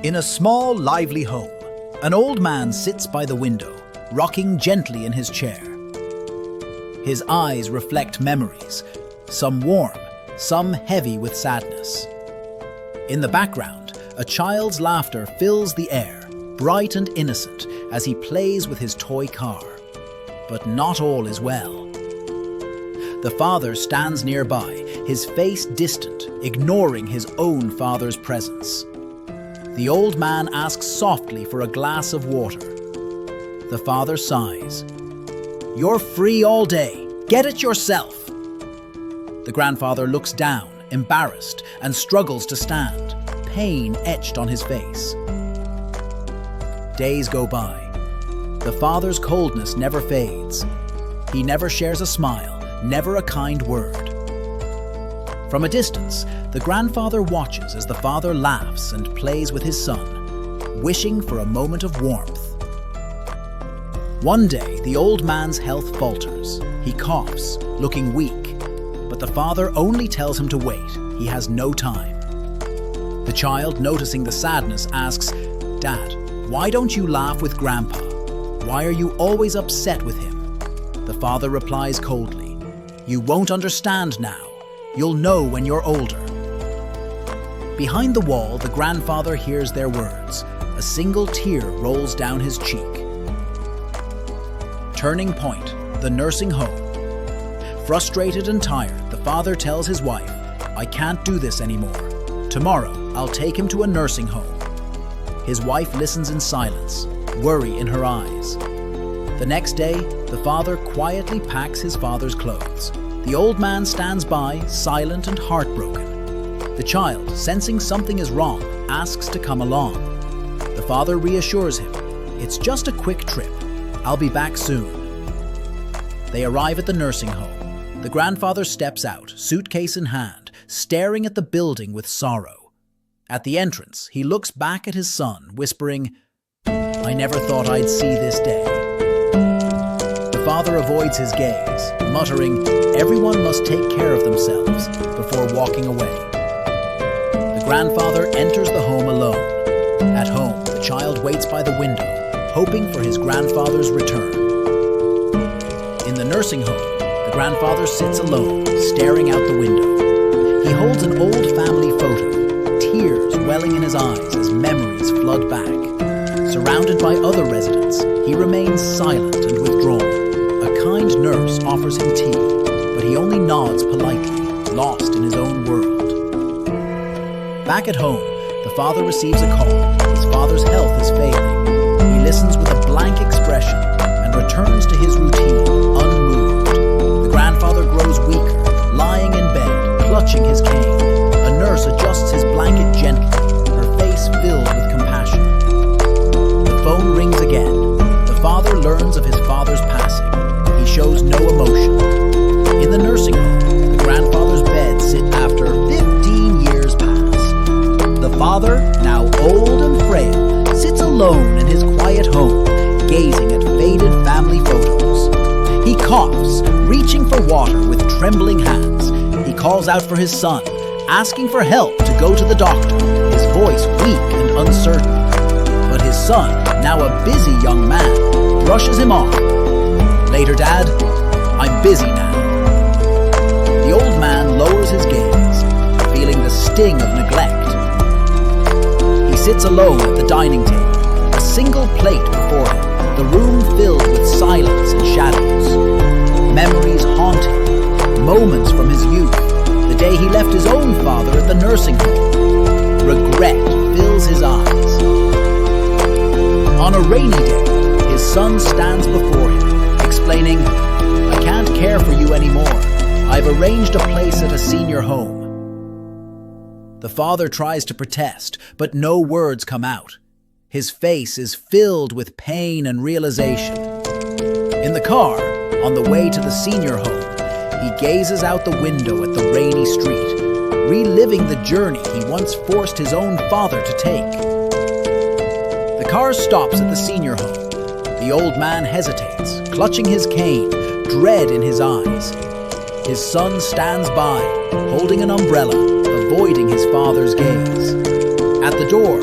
In a small, lively home, an old man sits by the window, rocking gently in his chair. His eyes reflect memories, some warm, some heavy with sadness. In the background, a child's laughter fills the air, bright and innocent, as he plays with his toy car. But not all is well. The father stands nearby, his face distant, ignoring his own father's presence. The old man asks softly for a glass of water. The father sighs. "You're free all day. Get it yourself." The grandfather looks down, embarrassed, and struggles to stand, pain etched on his face. Days go by. The father's coldness never fades. He never shares a smile, never a kind word. From a distance, the grandfather watches as the father laughs and plays with his son, wishing for a moment of warmth. One day, the old man's health falters. He coughs, looking weak, but the father only tells him to wait. He has no time. The child, noticing the sadness, asks, "Dad, why don't you laugh with Grandpa? Why are you always upset with him?" The father replies coldly, "You won't understand now. You'll know when you're older." Behind the wall, the grandfather hears their words. A single tear rolls down his cheek. Turning point, the nursing home. Frustrated and tired, the father tells his wife, "I can't do this anymore. Tomorrow, I'll take him to a nursing home." His wife listens in silence, worry in her eyes. The next day, the father quietly packs his father's clothes. The old man stands by, silent and heartbroken. The child, sensing something is wrong, asks to come along. The father reassures him, "It's just a quick trip. I'll be back soon." They arrive at the nursing home. The grandfather steps out, suitcase in hand, staring at the building with sorrow. At the entrance, he looks back at his son, whispering, "I never thought I'd see this day." The father avoids his gaze, muttering, "Everyone must take care of themselves," before walking away. The grandfather enters the home alone. At home, the child waits by the window, hoping for his grandfather's return. In the nursing home, the grandfather sits alone, staring out the window. He holds an old family photo, tears welling in his eyes as memories flood back. Surrounded by other residents, he remains silent and withdrawn. A kind nurse offers him tea, but he only nods politely, lost in his own world. Back at home, the father receives a call. His father's health is failing. He listens with a blank expression and returns to his routine, unmoved. The grandfather grows weaker, lying in bed, clutching his cane. A nurse adjusts his blanket gently, her face filled with compassion. The phone rings again. The father learns of his father's passing. He shows no emotion. In the nursing home, the grandfather's bed sits after 15 years pass. The father, now old and frail, sits alone in his quiet home, gazing at faded family photos. He coughs, reaching for water with trembling hands. He calls out for his son, asking for help to go to the doctor, his voice weak and uncertain. But his son, now a busy young man, brushes him off. "Later, Dad. I'm busy now." The old man lowers his gaze, feeling the sting of neglect. He sits alone at the dining table, a single plate before him, the room filled with silence and shadows. Memories haunt him, moments from his youth, the day he left his own father at the nursing home. Regret fills his eyes. On a rainy day, his son stands before him, explaining, "I can't care for you anymore. I've arranged a place at a senior home." The father tries to protest, but no words come out. His face is filled with pain and realization. In the car, on the way to the senior home, he gazes out the window at the rainy street, reliving the journey he once forced his own father to take. The car stops at the senior home. The old man hesitates, clutching his cane, dread in his eyes. His son stands by, holding an umbrella, avoiding his father's gaze. At the door,